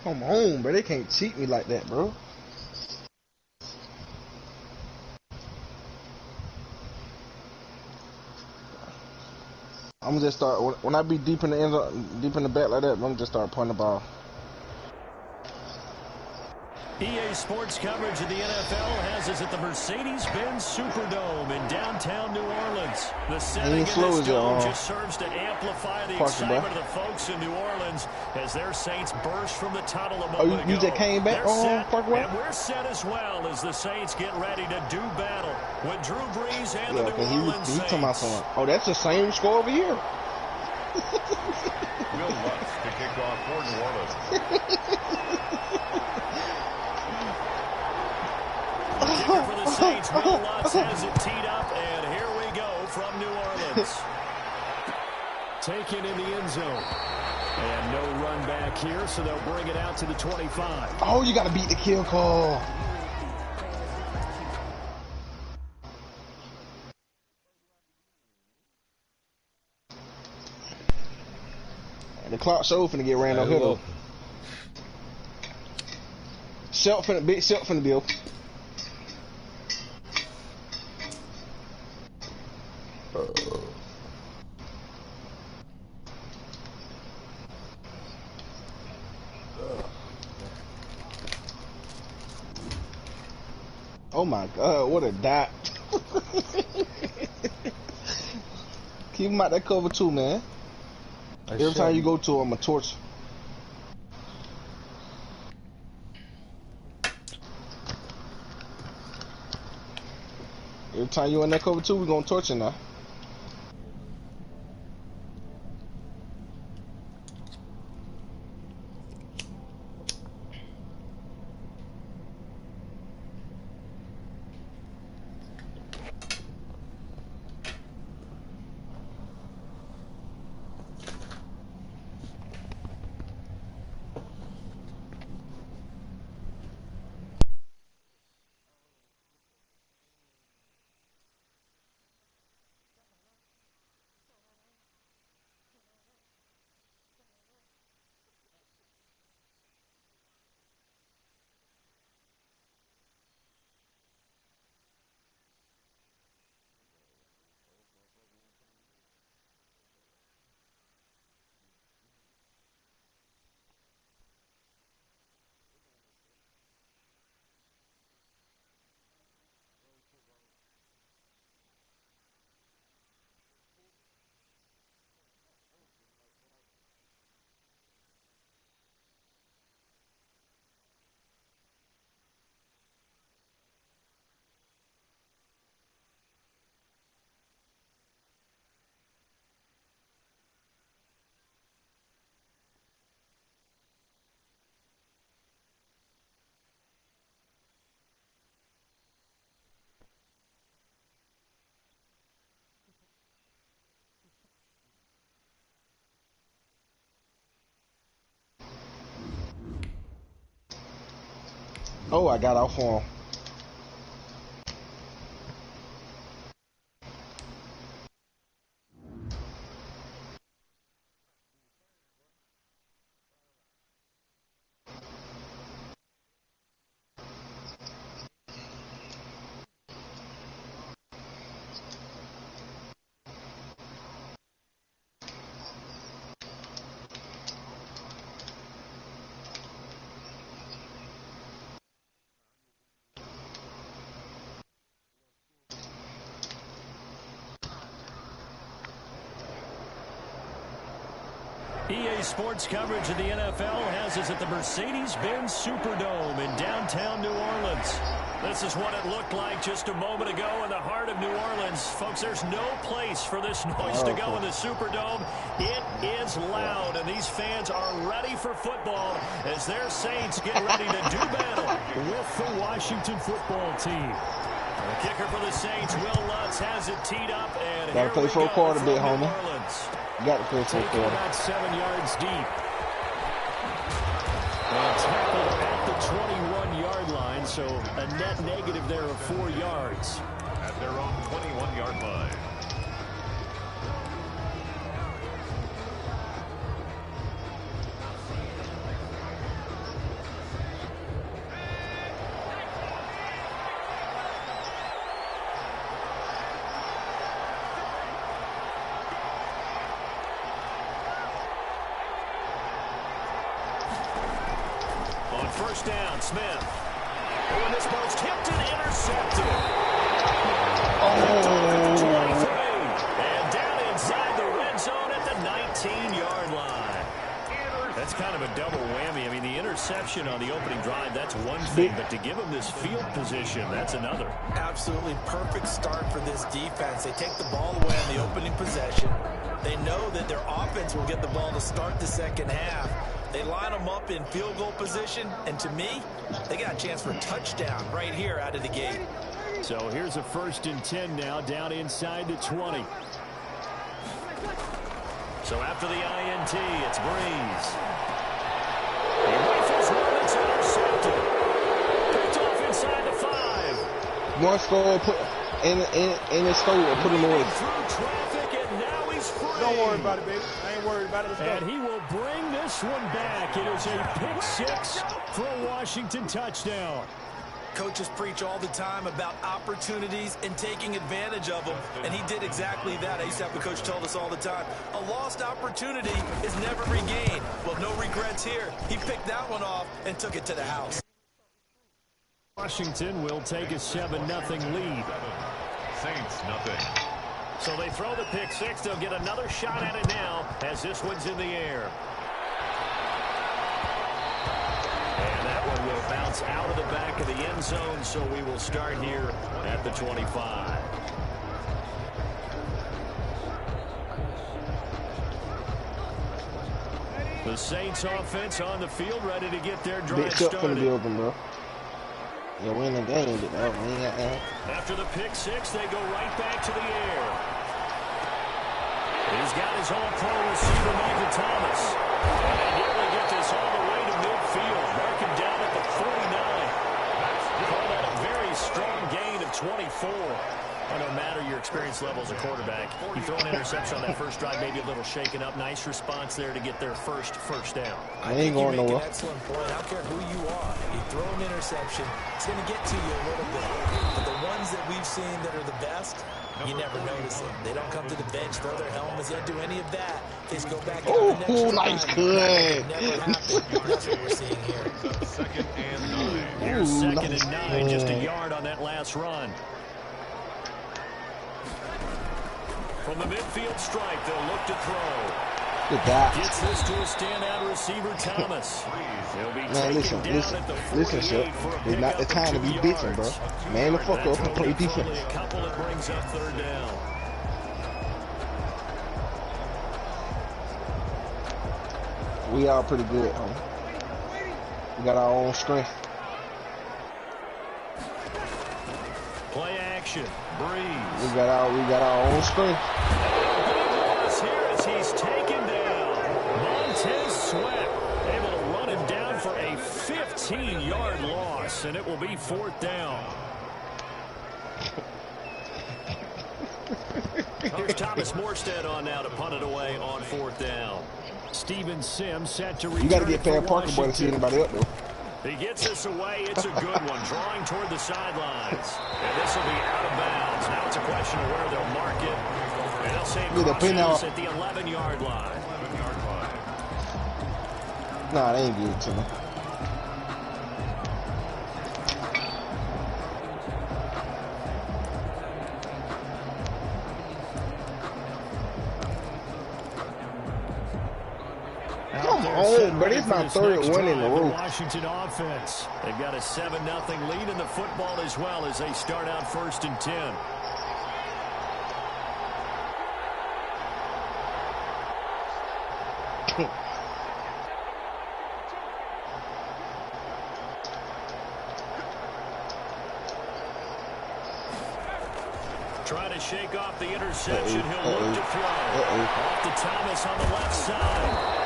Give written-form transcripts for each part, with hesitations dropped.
Come on, bro. They can't cheat me like that, bro. I'm gonna just start when I be deep in the end, deep in the back like that. I'm gonna just start punting the ball. EA Sports coverage of the NFL has us at the Mercedes-Benz Superdome in downtown New Orleans. The setting in this dome just serves to amplify the excitement of the folks in New Orleans as their Saints burst from the tunnel a moment ago. You just came back on Parkway? And we're set as well as the Saints get ready to do battle with Drew Brees and the New Orleans Saints. Talking about something. Oh, that's the same score over here. Will Lutz to kick off for New Orleans. Kicker for the Saints, Will Lutz has it teed up, and here we go from New Orleans. Taken in the end zone. And no run back here, so they'll bring it out to the 25. Oh, you got to beat the kill call. The clock show finna get ran up here though. Big Shelt finna be open. Oh my God, what a dot. Keep him out that cover too, man. Every time you go to him, I'm a torch. Every time you in that cover too, we gonna torch you now. Oh, I got off on him. EA Sports coverage of the NFL has us at the Mercedes-Benz Superdome in downtown New Orleans. This is what it looked like just a moment ago in the heart of New Orleans. Folks, there's no place for this noise to go in the Superdome. It is loud, and these fans are ready for football as their Saints get ready to do battle with the Washington football team. The kicker for the Saints, Will Lutz, has it teed up, and gotta play for a quarter bit, homie. Got to play for a quarter. About 7 yards deep. And tackled at the 21-yard line, so a net negative there of 4 yards. At their own 21-yard line. first down. Smith. And this ball's tipped and intercepted. Oh. 23. And down inside the red zone at the 19-yard line. That's kind of a double whammy. I mean, the interception on the opening drive, that's one thing. But to give them this field position, that's another. Absolutely perfect start for this defense. They take the ball away on the opening possession. They know that their offense will get the ball to start the second half. They line them up in field goal position, and to me, they got a chance for a touchdown right here out of the gate. So here's a 1st and 10 now, down inside the 20. So after the INT, it's Breeze. He rifles one that's intercepted. Picked off inside the 5. One score, put in his store, put him away. Through traffic, and now he's free. Don't worry about it, baby. I ain't worried about it. Let's go. And he will bring this one back. It is a pick 6 for a Washington touchdown. Coaches preach all the time about opportunities and taking advantage of them, and he did exactly that. I used to have a coach tell us all the time, a lost opportunity is never regained. Well, no regrets here. He picked that one off and took it to the house. Washington will take a 7-0 lead. Saints, nothing. So they throw the pick 6. They'll get another shot at it now as this one's in the air. And that one will bounce out of the back of the end zone, so we will start here at the 25. The Saints offense on the field, ready to get their drive Big shot started. finna be open, bro. Yeah, we in the game, but no, we ain't got that. After the pick 6, they go right back to the air. He's got his all-pro receiver, Michael Thomas. And they nearly get this all the way to midfield. Mark him down at the 49. Call that a very strong gain of 24. Well, no matter your experience level as a quarterback, you throw an interception on that first drive, maybe a little shaken up. Nice response there to get their first down. I ain't going You make nowhere. an excellent point. I don't care who you are. You throw an interception, it's going to get to you a little bit. But the ones that we've seen that are the best, you never notice them. They don't come to the bench, throw their helmets, they don't do any of that. They just go back out the next Oh, drive. nice good. Never happened. That's what we're seeing here. 2nd and 9. Here's Ooh, 2nd nice and 9, just a good. yard on that last run. From the midfield strike, they'll look to throw. Good God. Gets this to a standout receiver, Thomas. He'll be Man, taken listen, down listen, at the 48 listen, Shep. for a It's not the pickup time to of be 2 bitching, bro. yards. Man, the fuck That's up and play only defense. a couple that brings up 3rd down. We are pretty good, homie. We got our own strength. Play action. Breeze. We got our own strength. Here as he's taken down. Montez Sweat able to run him down for a 15-yard loss, and it will be 4th down. Here's Thomas Morstead on now to punt it away on 4th down. Steven Sims set to return. You got to get for Pat Parker, boy, to see Washington. anybody up though. He gets this away. It's a good one. Drawing toward the sidelines. And this will be out of bounds. Now it's a question of where they'll mark it. And they'll say With a pin crosses out. at the 11-yard line. Nah, they ain't good to me. Come on, but it's my 3rd one in a row. Washington offense. They've got a 7-0 lead in the football as well as they start out 1st and 10. Trying to shake off the interception. He'll look to throw. Off to Thomas on the left side.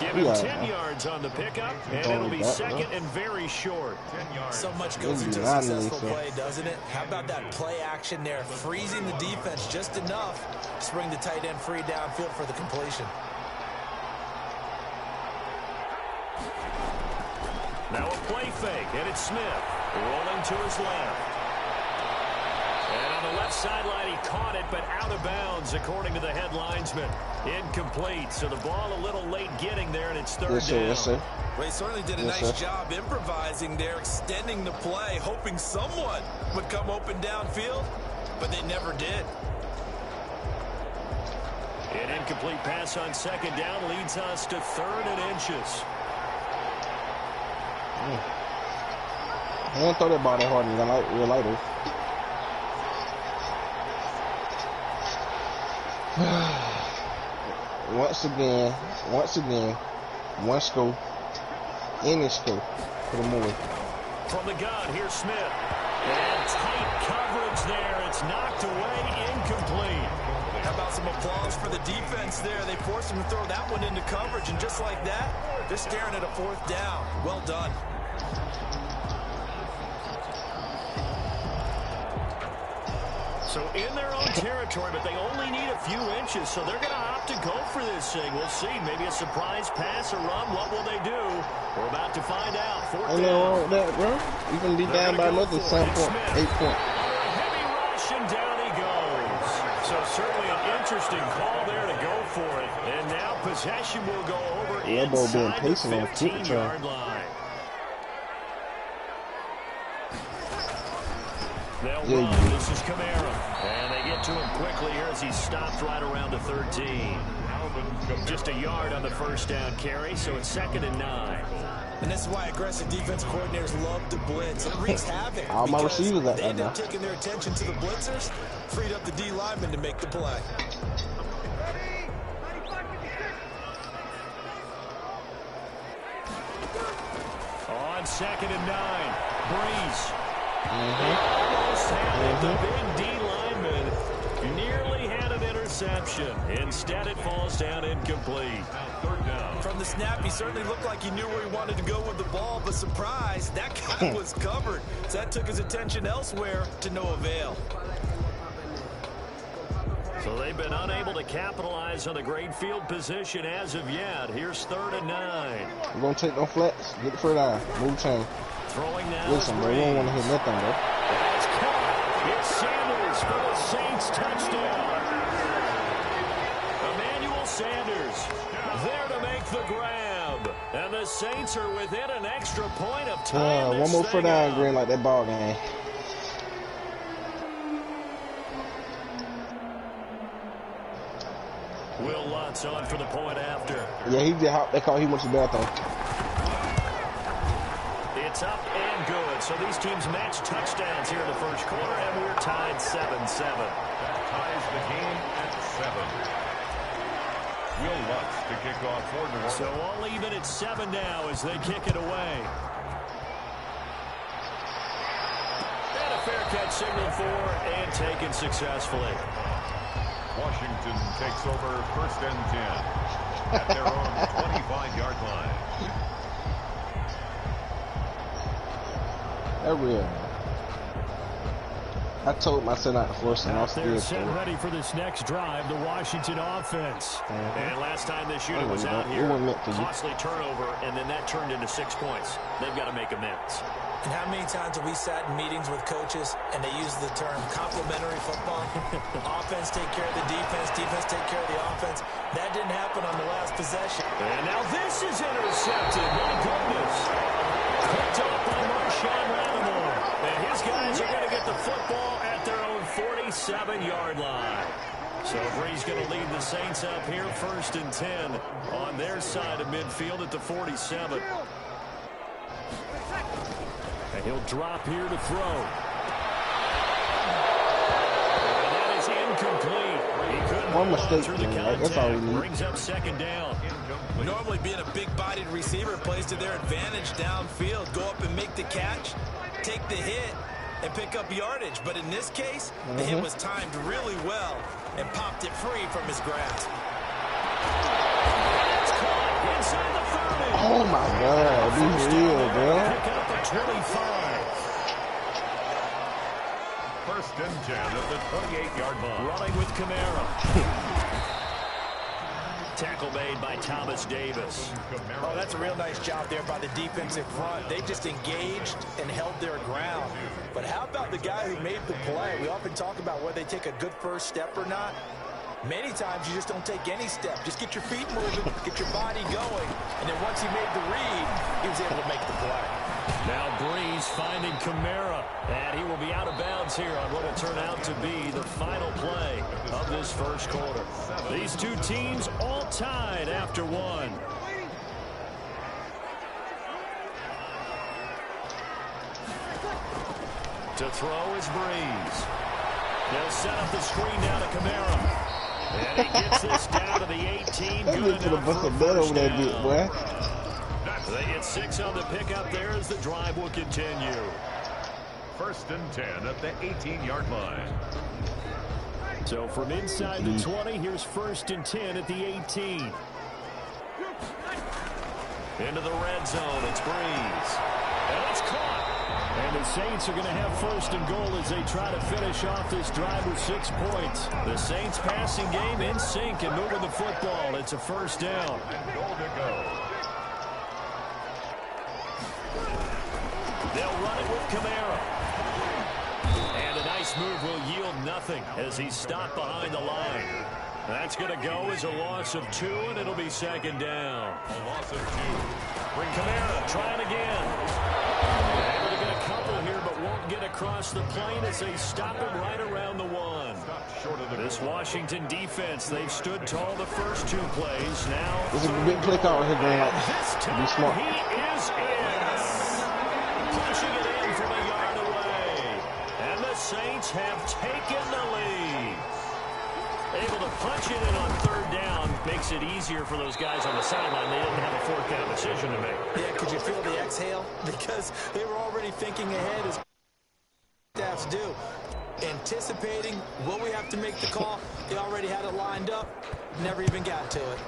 Give him 10 yards on the pickup, and it'll be 2nd and very short. 10 yards. So much goes into a successful play, doesn't it? How about that play action there? Freezing the defense just enough to bring the tight end free downfield for the completion. Now a play fake, and it's Smith rolling to his left. And on the left left sideline. He caught it, but out of bounds, according to the head linesman. Incomplete. So the ball a little late getting there, and it's third down. Yes, sir. Well, he certainly did a nice job improvising there, extending the play, hoping someone would come open downfield, but they never did. An incomplete pass on second down leads us to 3rd and inches. I don't throw that ball that hard in real life. Once again, one score, any score for the movie. From the gun, here's Smith. And tight coverage there. It's knocked away, incomplete. How about some applause for the defense there? They forced him to throw that one into coverage, and just like that, they're staring at a 4th down. Well done. So in their own territory, but they only need a few inches, so they're going to opt to go for this thing. We'll see. Maybe a surprise pass or run. What will they do? We're about to find out. 4th Ain't down. nothing wrong with that, bro. You can be down by another 7 point, 8 point. Heavy rush, and down he goes. So certainly an interesting call there to go for it. And now possession will go over inside the 15-yard line. They'll run. This is Kamara. And they get to him quickly here as he stopped right around the 13. Just a yard on the first down carry, so it's 2nd and 9. And this is why aggressive defense coordinators love to blitz. It wreaks havoc. All my receivers they end up taking their attention to the blitzers, freed up the D lineman to make the play. On 2nd and 9, Breeze. Almost had it. The big D lineman nearly had an interception. Instead, it falls down incomplete. 3rd down. From the snap, he certainly looked like he knew where he wanted to go with the ball, but surprise, that guy was covered. So that took his attention elsewhere to no avail. So they've been unable to capitalize on the great field position as of yet. Here's 3rd and 9. We're going to take no flats. Get the 3rd down. Move chain. Throwing now. Listen, bro, we don't want to hit nothing, bro. That's caught. It's Sanders for the Saints touchdown. Emmanuel Sanders there to make the grab. And the Saints are within an extra point of time. One more 3rd down, Green, like that ball game. Will Lutz on for the point after. Yeah, he did. They call he went to the bathroom. It's up and good. So these teams match touchdowns here in the first quarter, and we're tied 7-7. That ties the game at 7. Will Lutz to kick off for New Orleans. So all even at 7 now as they kick it away. And a fair catch signaled for and taken successfully. Washington takes over 1st and 10 at their own 25-yard line. That's real. I told myself not to force him. They're ready for this next drive, the Washington offense. And last time this unit was out here, costly turnover, and then that turned into 6 points. They've got to make amends. And how many times have we sat in meetings with coaches and they use the term complementary football? Offense take care of the defense, defense take care of the offense. That didn't happen on the last possession. And now this is intercepted. My goodness. Picked up by Marshawn Lattimore. And his guys are going to get the football at their own 47-yard line. So Breeze going to lead the Saints up here 1st and 10 on their side of midfield at the 47. And he'll drop here to throw. And that is incomplete. He couldn't one mistake, through the contact. That's all we need. Brings up 2nd down. Normally being a big-bodied receiver plays to their advantage downfield. Go up and make the catch, take the hit, and pick up yardage. But in this case, the hit was timed really well and popped it free from his grasp. It's caught inside the 30. Oh, my God. Be real, bro. Pick up a 25. 1st and 10 at the 28-yard line. Running with Kamara. Tackle made by Thomas Davis. Oh, that's a real nice job there by the defensive front. They just engaged and held their ground. But how about have the guy who made the play. We often talk about whether they take a good first step or not. Many times you just don't take any step. Just get your feet moving, get your body going, and then once he made the read, he was able to make the play. Now Breeze finding Kamara, and he will be out of bounds here on what will turn out to be the final play of this first quarter. These two teams all tied after one. To throw is Breeze. They'll set up the screen down to Kamara. And he gets this down to the 18. Good enough for a first down. Boy. They get 6 on the pickup there as the drive will continue. 1st and 10 at the 18-yard line. So from inside the 20, here's 1st and 10 at the 18. Into the red zone, it's Breeze. And it's caught. And the Saints are going to have 1st and goal as they try to finish off this drive with 6 points. The Saints passing game in sync and moving the football. It's a 1st down. And goal to go. They'll run it with Kamara. And a nice move will yield nothing as he's stopped behind the line. That's going to go as a loss of 2, and it'll be 2nd down. A loss of 2. Bring Kamara, trying again. Able to get a couple here, but won't get across the plane as they stop him right around the 1. This Washington defense, they've stood tall the first 2 plays. Now, There's a big play call here, Grant. this time Be smart. he is in. Punching it in from a yard away. And the Saints have taken the lead. Able to punch it in on 3rd down. Makes it easier for those guys on the sideline. They didn't have a 4th down decision to make. Yeah, could you feel the exhale? Because they were already thinking ahead as staffs do. Anticipating, will we have to make the call? They already had it lined up. Never even got to it.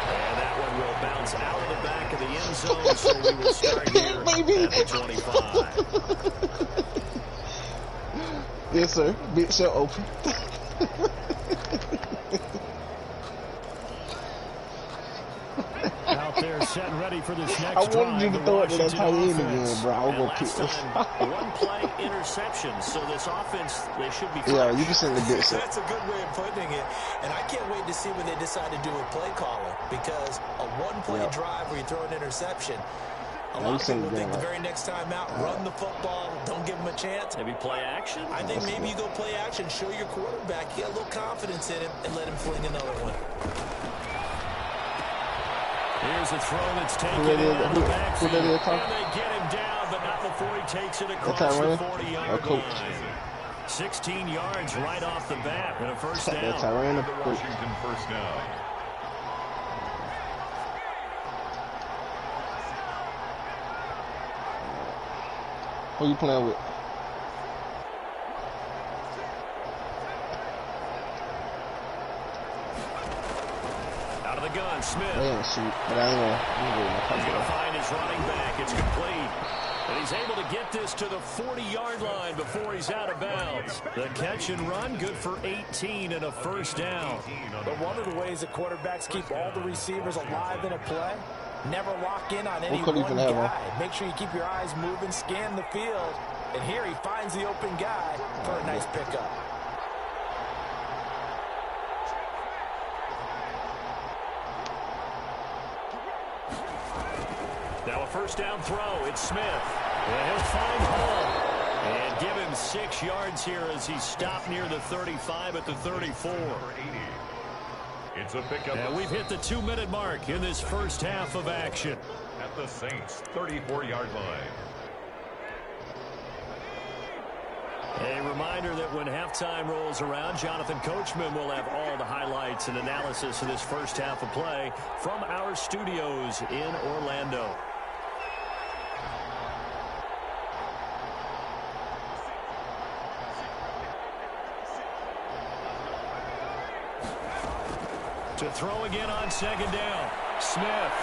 And that one will bounce out of the back of the end zone, so we will start here at the 25. Yes, sir. Big show open. Out there set and ready for this next I wanted you to drive, throw it to that Washington tight end offense. again, bro. I was And gonna last kick this. time, 1 play interception, so this offense, they should be Yeah, fresh. you can send the big set. That's a good way of putting it. And I can't wait to see what they decide to do with play calling. Because a 1-play Yeah. drive where you throw an interception, a Yeah, lot you of send people the think game the right. very next time out, run the football, don't give them a chance. Maybe play action? I think maybe you go play action, show your quarterback, get a little confidence in him, and let him fling another one. Here's a throw that's taken Who that is? out of the Who backfield. that is, And Tom? they get him down, but not before he takes it across That's the Tyrone? 40-yard Or Coach? line. 16 yards right off the bat and a 1st down. That's Tyrone. The Washington 1st down. Who you playing with? Out of the gun, Smith. They ain't shoot, but I ain't gonna. He's going to find his running back. It's complete. And he's able to get this to the 40-yard line before he's out of bounds. The catch and run, good for 18 and a 1st down. But one of the ways that quarterbacks keep all the receivers alive in a play, never lock in on any could he one even have guy. Make sure you keep your eyes moving, scan the field. And here he finds the open guy for a nice pickup. Now a 1st down throw. It's Smith. And he'll find Hall. And give him 6 yards here as he stopped near the 35 at the 34. It's a pickup. And we've hit the 2-minute mark in this first half of action. At the Saints 34-yard line. A reminder that when halftime rolls around, Jonathan Coachman will have all the highlights and analysis of this first half of play from our studios in Orlando. To throw again on 2nd down. Smith.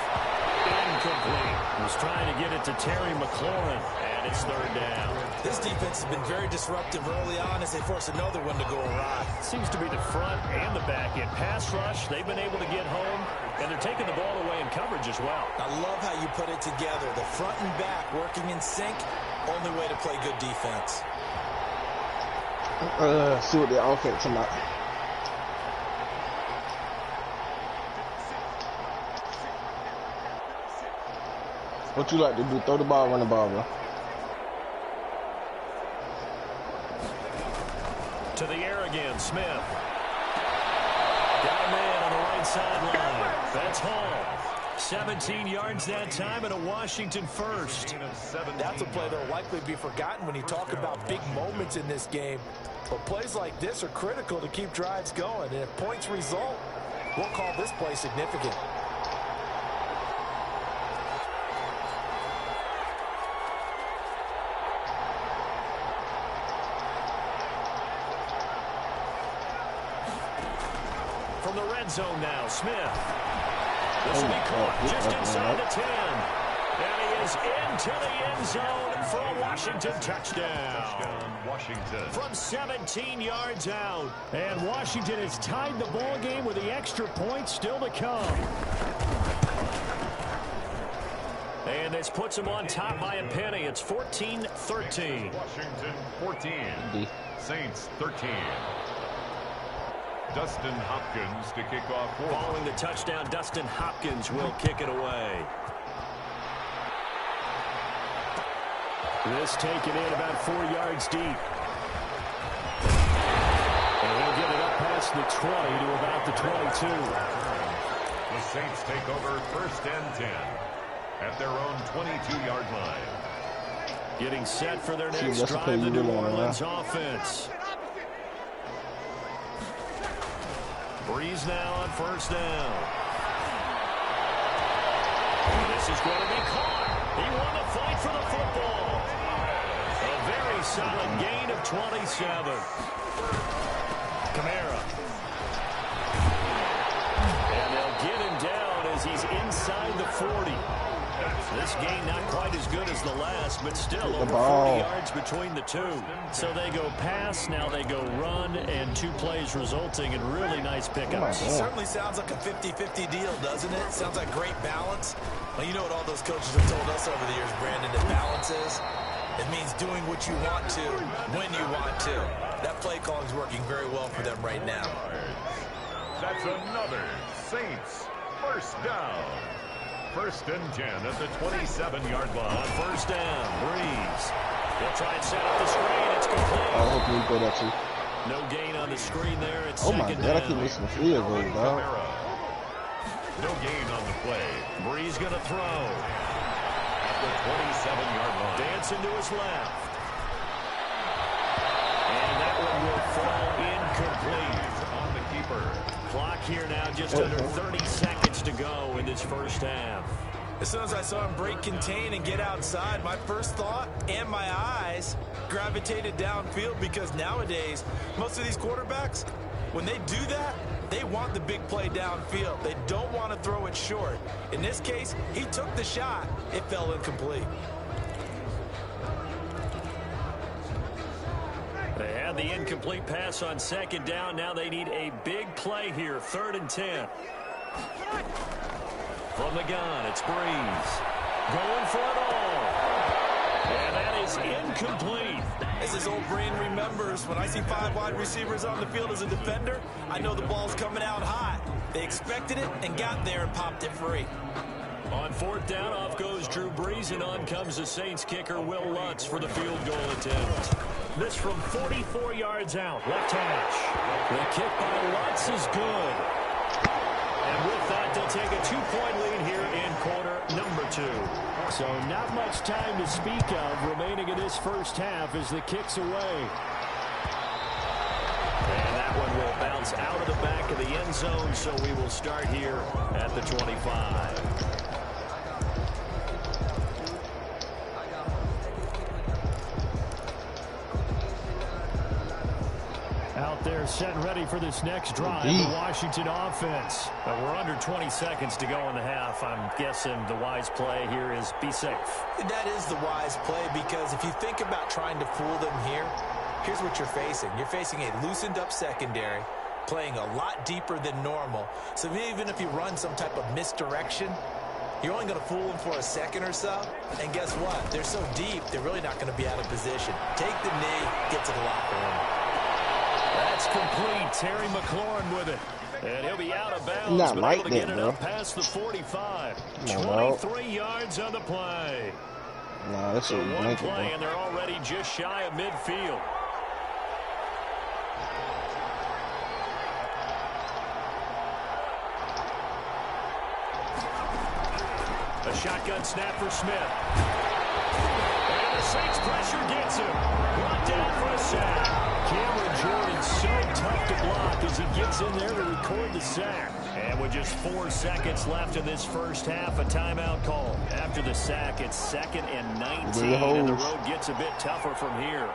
Incomplete. Was trying to get it to Terry McLaurin, and it's 3rd down. This defense has been very disruptive early on as they force another one to go awry. Seems to be the front and the back end. Pass rush, they've been able to get home. And they're taking the ball away in coverage as well. I love how you put it together. The front and back working in sync. Only way to play good defense. See what the offense tonight. What you like to do? Throw the ball, run the ball, bro. To the air again, Smith. Got a man on the right sideline. That's Hall. 17 yards that time and a Washington first. That's a play that will likely be forgotten when you talk about big moments in this game. But plays like this are critical to keep drives going. And if points result, we'll call this play significant. From the red zone now, Smith. This will be caught just inside the 10. And he is into the end zone for a Washington touchdown. Washington. From 17 yards out. And Washington has tied the ball game with the extra point still to come. And this puts them on top by a penny. It's 14-13. Washington 14. Saints 13. Dustin Hopkins to kick off. Following the touchdown, Dustin Hopkins will kick it away. This taken in about 4 yards deep. And he'll get it up past the 20 to about the 22. The Saints take over first and 10 at their own 22-yard line. Getting set for their next drive, the New Orleans offense. Breeze now on first down. This is going to be caught. He won the fight for the football. A very solid gain of 27. Kamara. And they'll get him down as he's inside the 40. This game not quite as good as the last, but still over 40 yards between the two. So they go pass, now they go run, and 2 plays resulting in really nice pickups. It certainly sounds like a 50-50 deal, doesn't it? Sounds like great balance. Well, you know what all those coaches have told us over the years, Brandon, that balance is? It means doing what you want to, when you want to. That play calling is working very well for them right now. That's another Saints first down. First and 10 at the 27-yard line. On first down, Breeze. They'll try and set up the screen. It's complete. I hope you throw that too. No gain on the screen there. It's oh my second God, down. I keep missing the field goal, dog. No gain on the play. Breeze going to throw. At the 27-yard line. Dancing to his left. And that one will fall incomplete. On the keeper. Clock here now just under 30 seconds to go in this first half. As soon as I saw him break contain and get outside, my first thought and my eyes gravitated downfield, because nowadays, most of these quarterbacks, when they do that, they want the big play downfield. They don't want to throw it short. In this case, he took the shot. It fell incomplete. They had the incomplete pass on second down. Now they need a big play here. 3rd and 10. From the gun, it's Breeze. Going for it all. And that is incomplete. As his old brain remembers, when I see 5 wide receivers on the field as a defender, I know the ball's coming out hot. They expected it and got there and popped it free. On 4th down, off goes Drew Brees, and on comes the Saints kicker, Will Lutz, for the field goal attempt. This from 44 yards out, left hash. The kick by Lutz is good. And with that, they'll take a 2-point lead here in quarter number 2. So not much time to speak of remaining in this first half as the kick's away. And that one will bounce out of the back of the end zone, so we will start here at the 25. Out there set and ready for this next drive, the Washington offense. We're under 20 seconds to go in the half. I'm guessing the wise play here is be safe. That is the wise play, because if you think about trying to fool them here, here's what you're facing. You're facing a loosened up secondary. playing a lot deeper than normal. So even if you run some type of misdirection, you're only going to fool them for a second or so. And guess what? They're so deep, they're really not going to be out of position. Take the knee, get to the locker room. That's complete. Terry McLaurin with it. And he'll be out of bounds, not but like able to that, get it bro. up past the 45. Come on, 23 yards on the play. Nah, that's So a one blanket, play, bro. and they're already just shy of midfield. A shotgun snap for Smith. And the Saints pressure gets him. Brought down for a sack. Cameron Jordan so tough to block as he gets in there to record the sack. And with just 4 seconds left in this first half, a timeout call. After the sack, it's 2nd and 19, and the road gets a bit tougher from here.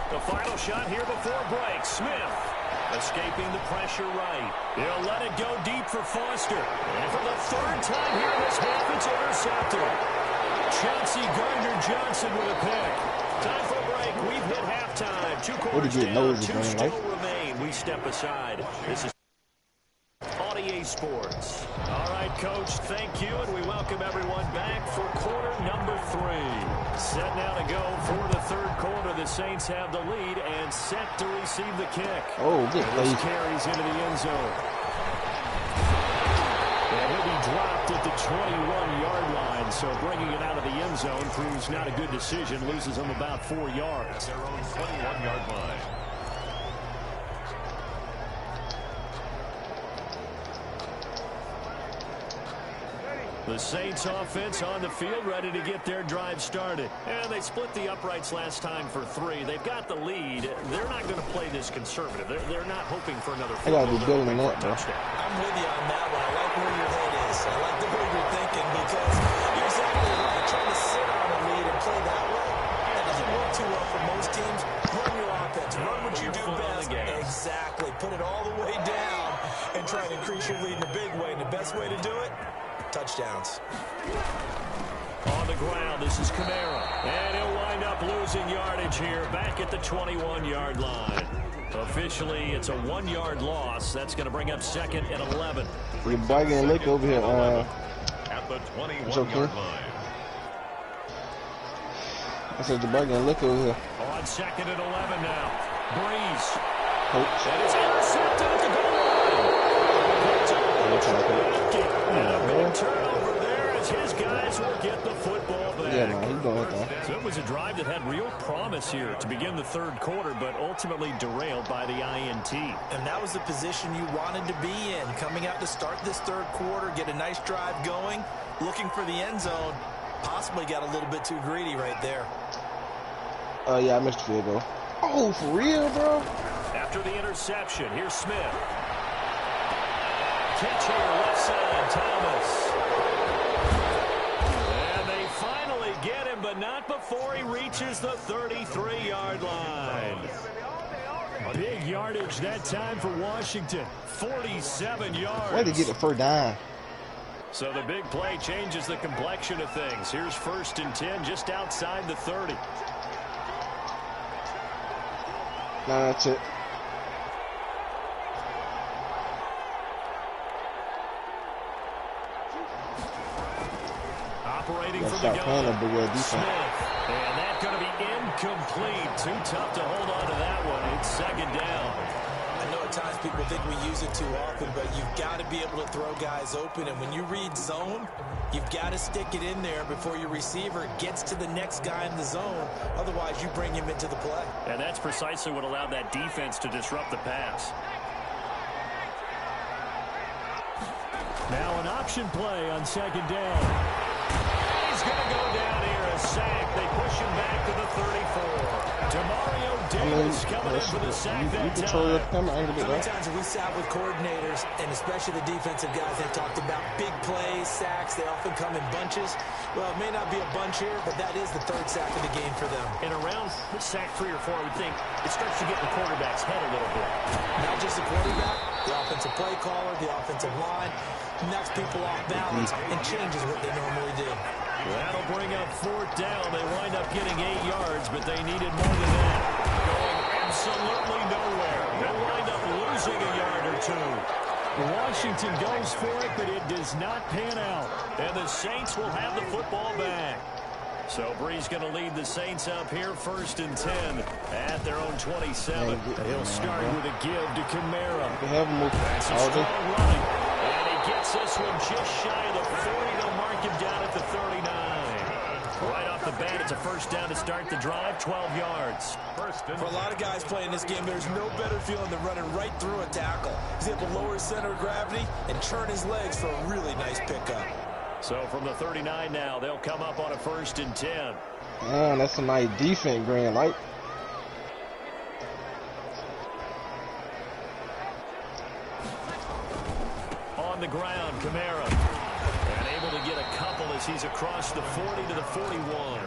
The final shot here before break. Smith escaping the pressure right. He'll let it go deep for Foster. And for the 3rd time here in this half, it's intercepted. Chauncey Gardner-Johnson with a pick. Time for a break. We've hit halftime. 2 quarters down, 2 still remain. We step aside. This is Audier Sports. All right, Coach, thank you, and we welcome everyone back for quarter number 3. Set now to go for the 3rd quarter. The Saints have the lead and set to receive the kick. Oh, good play. This carries into the end zone. And he'll be dropped at the 21-yard line, so bringing it out of the end zone proves not a good decision. Loses him about 4 yards. At their own 21-yard line. The Saints offense on the field, ready to get their drive started. And they split the uprights last time for 3. They've got the lead. They're not going to play this conservative. They're not hoping for another I gotta be building for a that, bro. touchdown. I'm with you on that one. I like where your head is. I like the way you're thinking because you're exactly right. Trying to sit on a lead and play that way, that doesn't work too well for most teams. Run your offense. Run what you do best. Exactly. Put it all the way down and try and increase your lead in a big way. And the best way to do it, touchdowns. On the ground, this is Kamara. And he'll wind up losing yardage here back at the 21-yard line. Officially, it's a 1-yard loss. That's going to bring up 2nd and 11. You're bugging and lick over here. At the 21-yard line. I said the bugging and lick over here. On 2nd and 11 now. Breeze. Coach. And it's intercepted at the goal line. And a big turnover there as his guys will get the football back. Yeah, man, he's going that. So it was a drive that had real promise here to begin the 3rd quarter, but ultimately derailed by the INT. And that was the position you wanted to be in. Coming out to start this 3rd quarter, get a nice drive going, looking for the end zone. Possibly got a little bit too greedy right there. Yeah, I missed the field goal. Oh, for real, bro? After the interception, here's Smith. Catch here, left side, Thomas. And they finally get him, but not before he reaches the 33-yard line. Big yardage that time for Washington. 47 yards. Way to get the 1st down. So the big play changes the complexion of things. Here's 1st and 10 just outside the 30. Nah, that's it. Operating Gotta from stop the playing gun. that big red defense. Smith. And that's going to be incomplete. Too tough to hold on to that one. It's 2nd down. I know at times people think we use it too often, but you've got to be able to throw guys open. And when you read zone, you've got to stick it in there before your receiver gets to the next guy in the zone. Otherwise, you bring him into the play. And that's precisely what allowed that defense to disrupt the pass. Now an option play on 2nd down. He's going to go down here, a sack. They push him back to the 34. Demario Davis coming in for the sack that control your time. camera angle a bit, How many right? times have we sat with coordinators, and especially the defensive guys, they talked about big plays, sacks. They often come in bunches. Well, it may not be a bunch here, but that is the 3rd sack of the game for them. And around sack 3 or 4, I would think it starts to get in the quarterback's head a little bit. Not just the quarterback, the offensive play caller, the offensive line, knocks people off balance and changes what they normally do. That'll bring up 4th down. They wind up getting 8 yards, but they needed more than that. Going absolutely nowhere. They'll wind up losing a yard or 2. Washington goes for it, but it does not pan out. And the Saints will have the football back. So Brees going to lead the Saints up here, 1st and 10 at their own 27. He'll start with a give to Kamara. That's a strong running. And he gets this one just shy of the 40. They'll mark him down at the 39. Right off the bat, it's a 1st down to start the drive, 12 yards. For a lot of guys playing this game, there's no better feeling than running right through a tackle. He's able to lower his center of gravity and turn his legs for a really nice pickup. So from the 39 now, they'll come up on a 1st and 10. Man, that's a nice defense, green light. On the ground, Kamara. And able to get a couple as he's across the 40 to the 41.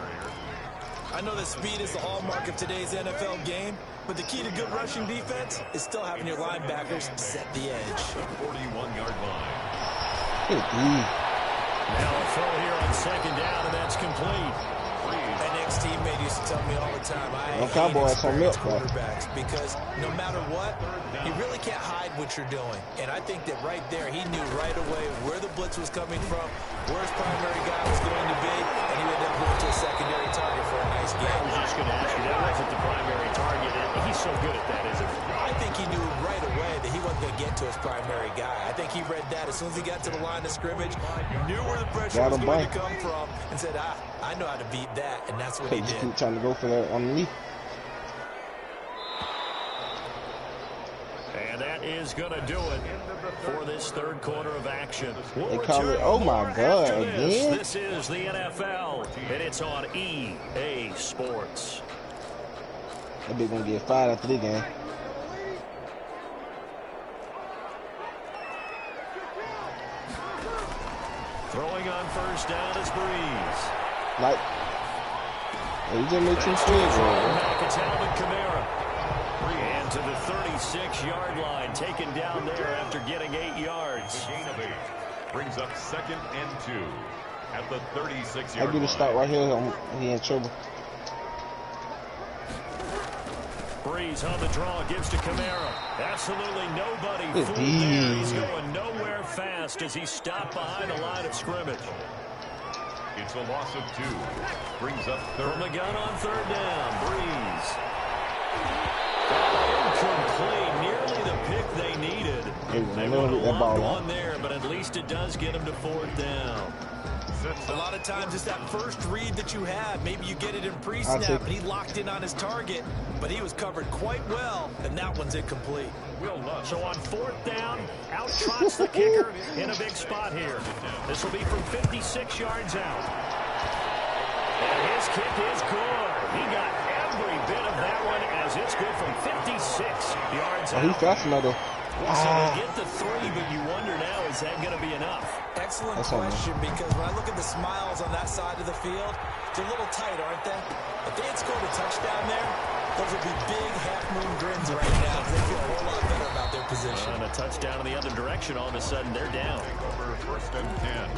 I know that speed is the hallmark of today's NFL game, but the key to good rushing defense is still having your linebackers set the edge. 41-yard line. Now a throw here on 2nd down, and that's complete. An ex-teammate used to tell me all the time, I hate experienced quarterbacks because no matter what, you really can't hide what you're doing. And I think that right there, he knew right away where the blitz was coming from, where his primary guy was going to be, and he ended up going to a secondary target for a nice game. I was just going to ask you, that wasn't the primary target. He's so good at that, isn't he? I think he knew right away that he wasn't going to get to his primary guy. I think he read that as soon as he got to the line of scrimmage, knew where the pressure was going to come from, and said, I know how to beat that, and that's what he did. Keep trying to go for that underneath. And that is going to do it for this 3rd quarter of action. They call it, oh my God, again? This is the NFL, and it's on EA Sports. That bitch gonna get fired after this game. Throwing on 1st down is Brees. Like, he just made 2 swings. Back, it's Alvin Kamara. And to the 36-yard line, taken down there after getting 8 yards. Gain of 8 brings up 2nd and 2 at the 36-yard line. I get a stop right here. He in trouble. Brees on the draw, gives to Kamara. Absolutely nobody fooled there. He's going nowhere fast as he stopped behind the line of scrimmage. It's a loss of 2. Brings up 3rd. From the gun on 3rd down, Brees. Incomplete, nearly the pick they needed. They would have loved one there, but at least it does get him to 4th down. A lot of times it's that first read that you have. Maybe you get it in pre-snap, and he locked in on his target, but he was covered quite well, and that one's incomplete. So on 4th down, out trots the kicker in a big spot here. This will be from 56 yards out. And his kick is good. He got every bit of that one as it's good from 56 yards out. He's fast enough, though. So they get the 3, but you wonder now, is that going to be enough? Excellent question, because when I look at the smiles on that side of the field, they're a little tight, aren't they? If they had scored a touchdown there, those would be big half-moon grins right now. They feel a whole lot better about their position. And a touchdown in the other direction, all of a sudden they're down. Over 1st and 10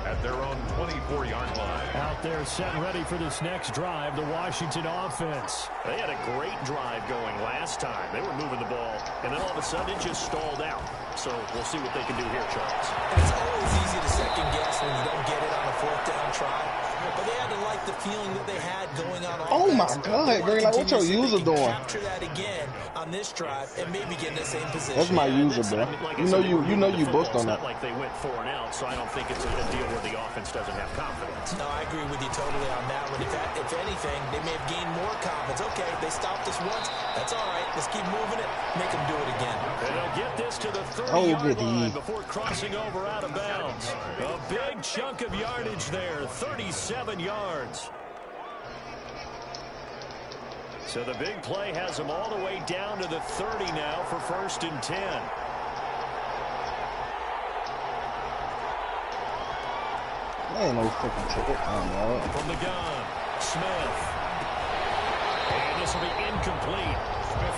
at their own 24-yard line. Out there set ready for this next drive, the Washington offense. They had a great drive going last time. They were moving the ball, and then all of a sudden it just stalled out. So we'll see what they can do here, Charles. It's always easy to second guess when you don't get it on a 4th down try. But they had to like the feeling that they had going on offense. Oh my God, Greg, like what your user doing? Capture that again on this drive and maybe get in the same position. That's my user, bro. You know you boast on that. It's not like they went 4 and out, so I don't think it's a deal where the offense doesn't have confidence. No, I agree with you totally on that one. If anything, they may have gained more confidence. Okay, they stopped us once. That's all right. Let's keep moving it. Make them do it again. And they'll get this to the 30-yard line before crossing over out of bounds. A big chunk of yardage there, 37 yards. So the big play has them all the way down to the 30 now for 1st and 10. Ain't no freaking ticket. From the gun, Smith. And this will be incomplete.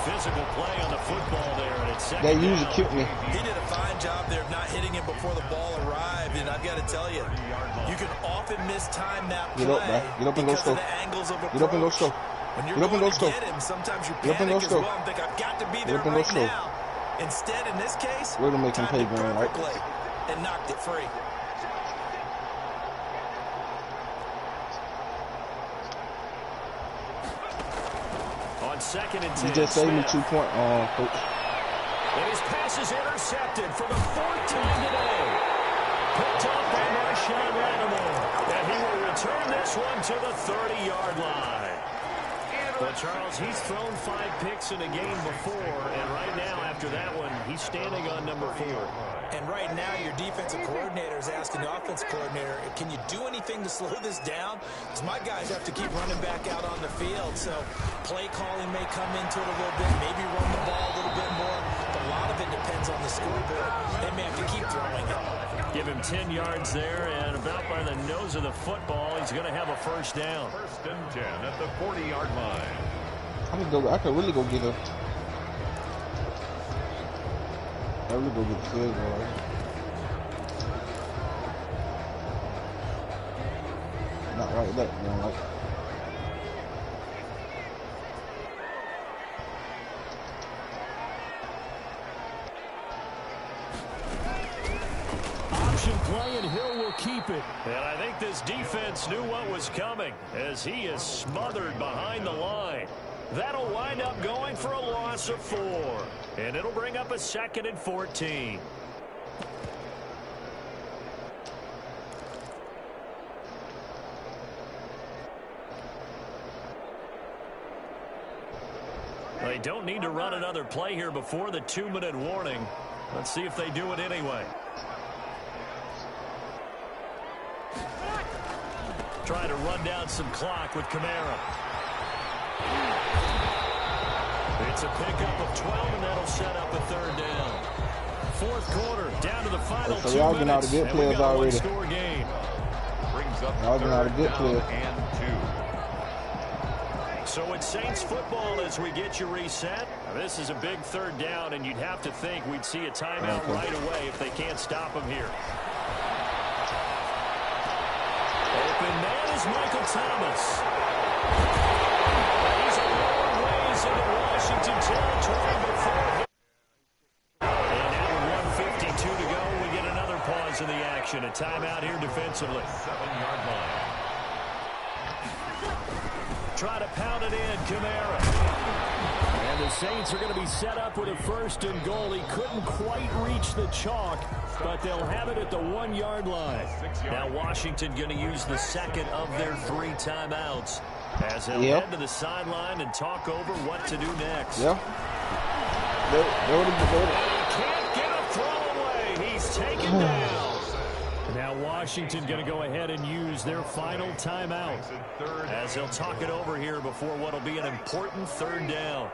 Physical play on the football there, and it's second They down. usually killed me. He did a fine job there of not hitting him before the ball arrived, and I've got to tell you, you can often mistime that play Get up, man. Get up and go because slow. of the angles of approach. Get up and go slow. When you're Get up and going go to slow. get him, sometimes you Get up and panic go as slow. well and think, I've got to be Get there up and go right slow. now. Instead, in this case, We're gonna make him timed pay it green, right? perfectly and knocked it free. On second and 10, You just saved me Smith. 2 points, coach. And his pass is intercepted for the fourth time today. Picked up by Marshawn Lattimore. And he will return this one to the 30-yard line. Well, Charles, he's thrown 5 picks in a game before, and right now, after that one, he's standing on number 4. And right now, your defensive coordinator is asking the offensive coordinator, can you do anything to slow this down? Because my guys have to keep running back out on the field. So play calling may come into it a little bit, maybe run the ball a little bit more. But a lot of it depends on the scoreboard. They may have to keep throwing it. Give him 10 yards there, and about by the nose of the football, he's going to have a first down. First and 10 at the 40-yard line. I could really go get a. I really go get the field goal. Right? Not like that, man. Like. Option play, and Hill will keep it. And I think this defense knew what was coming as he is smothered behind the line. That'll wind up going for a loss of 4. And it'll bring up a 2nd and 14. They don't need to run another play here before the 2-minute warning. Let's see if they do it anyway. Trying to run down some clock with Kamara. It's a pickup of 12, and that'll set up a 3rd down. 4th quarter, down to the final So 2 y'all been out of minutes, good and we've players got a already. one-score game. Brings up Y'all been out of good down players. and 2. So it's Saints football as we get you reset. Now, this is a big 3rd down, and you'd have to think we'd see a timeout right away if they can't stop him here. Open man is Michael Thomas. He's a long ways into Washington territory before. And now with 1:52 to go, we get another pause in the action. A timeout here defensively. 7-yard line. Try to pound it in, Kamara. And the Saints are going to be set up with a 1st and goal. He couldn't quite reach the chalk, but they'll have it at the 1-yard line. Now Washington going to use the 2nd of their 3 timeouts as they'll head to the sideline and talk over what to do next. Yeah. They Can't get a throw away. He's taken down. Now Washington going to go ahead and use their final timeout as they'll talk it over here before what will be an important 3rd down.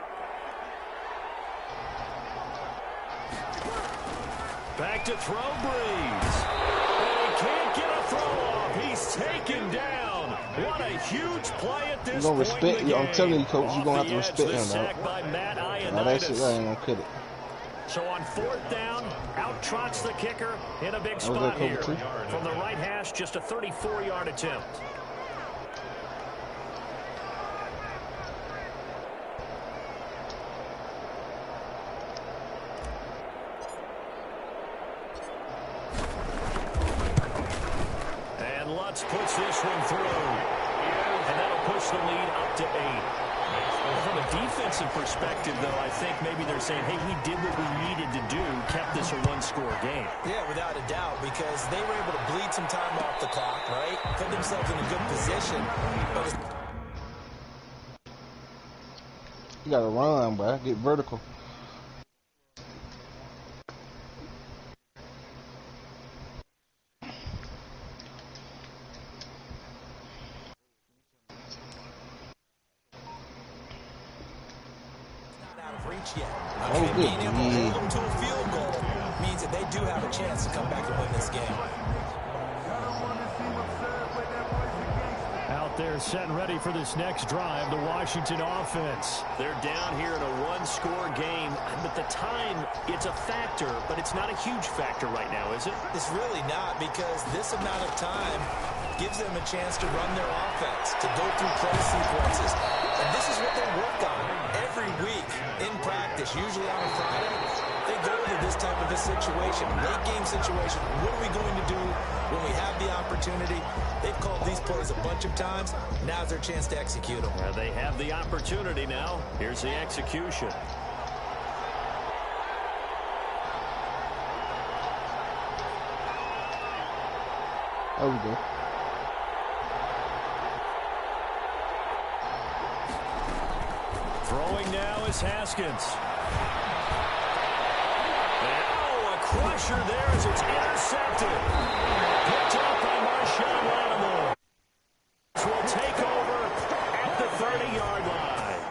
Back to throw, Breeze. And he can't get a throw off. He's taken down. What a huge play at this You're gonna point respect in the you. I'm game. telling you, Coach, you're gonna have to Off the respect edge, the him, sack dog. by Matt Now that shit, Ioannidis. I ain't gonna cut it. So on 4th down, out trots the kicker in a big was spot that here. cover 2? From the right hash, just a 34-yard attempt. And Lutz puts this one through. And that'll push the lead up to 8. From a defensive perspective, though, I think maybe they're saying, hey, we did what we needed to do, kept this a 1-score game. Yeah, without a doubt, because they were able to bleed some time off the clock, right? Put themselves in a good position. But You gotta run, bro. Get vertical. yet. Oh, good. Being able to hold them to a field goal means that they do have a chance to come back and win this game. Out there Setting ready for this next drive, the Washington offense. They're down here in a one-score game, but the time, it's a factor, but it's not a huge factor right now, is it? It's really not, because this amount of time gives them a chance to run their offense, to go through play sequences. And this is what they work on every week in practice, usually on a Friday. They go to this type of a situation, late game situation. What are we going to do when we have the opportunity? They've called these plays a bunch of times. Now's their chance to execute them. They have the opportunity now. Here's the execution. There we go. Throwing now is Haskins. Oh, a crusher there as it's intercepted. Picked up by Marshawn Lattimore. Will take over at the 30-yard line.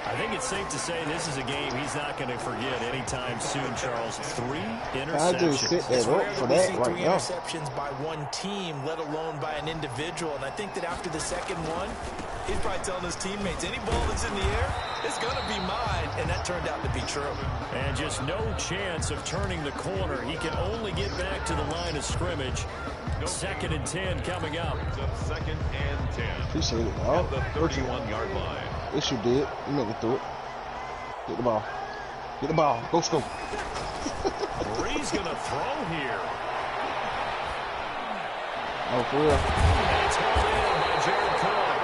I think it's safe to say this is a game he's not going to forget anytime soon, Charles. 3 interceptions. I just sit there for that right three now. interceptions by one team, let alone by an individual. And I think that after the second one, he's probably telling his teammates, any ball that's in the air, it's going to be mine. And that turned out to be true. And just no chance of turning the corner. He can only get back to the line of scrimmage. 2nd and 10 coming up. 2nd and 10. Appreciate it, dog. At the 31-yard line. Yes, you did. You made it through it. Get the ball. Get the ball. Go score. Bree's going to throw here. Oh, for real. And it's held in by Jared Cook.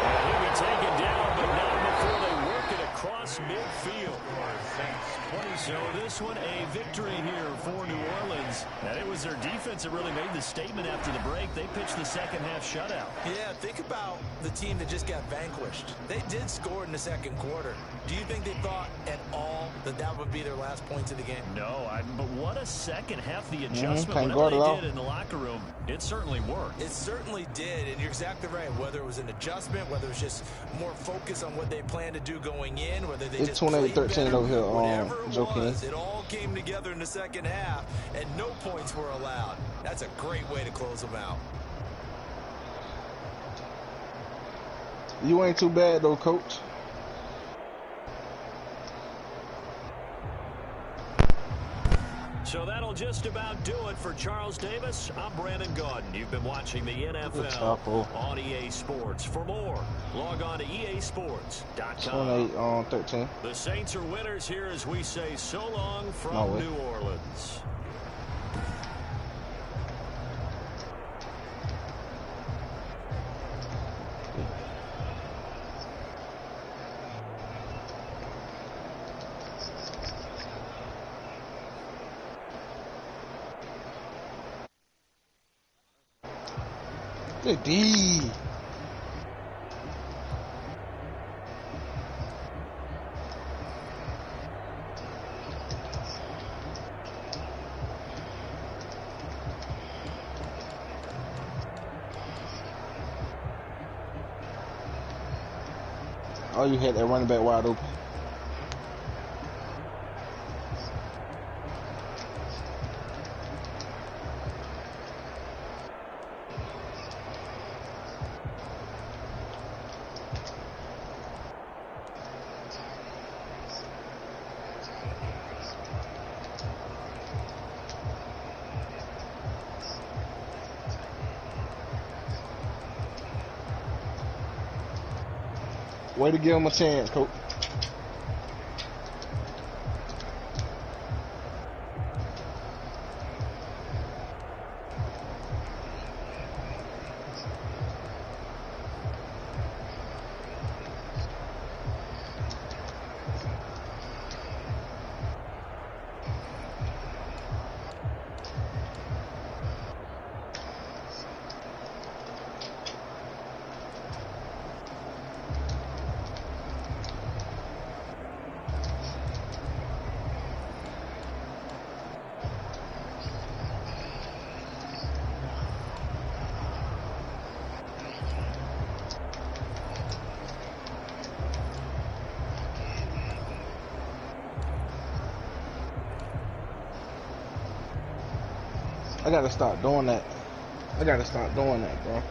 And he'll be taken down, but not before they work it across midfield. So this one, a victory here for New Orleans. And it was their defense that really made the statement after the break. They pitched the second half shutout. Yeah, think about the team that just got vanquished. They did score in the second quarter. Do you think they thought at all that that would be their last points of the game? No, but what a second half. The adjustment, Can't whatever guard it they did in the locker room, it certainly worked. It certainly did, and you're exactly right. Whether it was an adjustment, whether it was just more focus on what they planned to do going in, whether they It's just played 28-13 better, over here, whatever it Joe was, King. it all came together in the second half, and no points were allowed. That's a great way to close them out. You ain't too bad, though, coach. So that'll just about do it for Charles Davis. I'm Brandon Gaudin. You've been watching the NFL on EA Sports. For more, log on to easports.com. 28-13. The Saints are winners here as we say so long from New Orleans. Good D. Oh, you had that running back wide open. Way to give him a chance, coach. I gotta start doing that. I gotta start doing that, bro.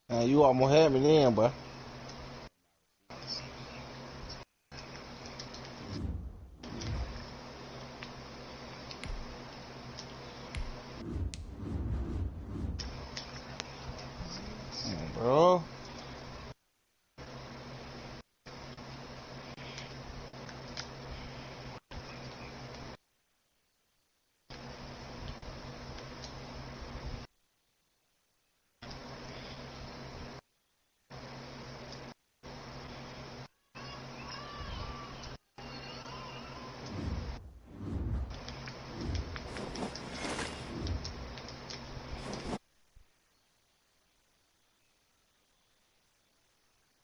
And you almost had me then, boy.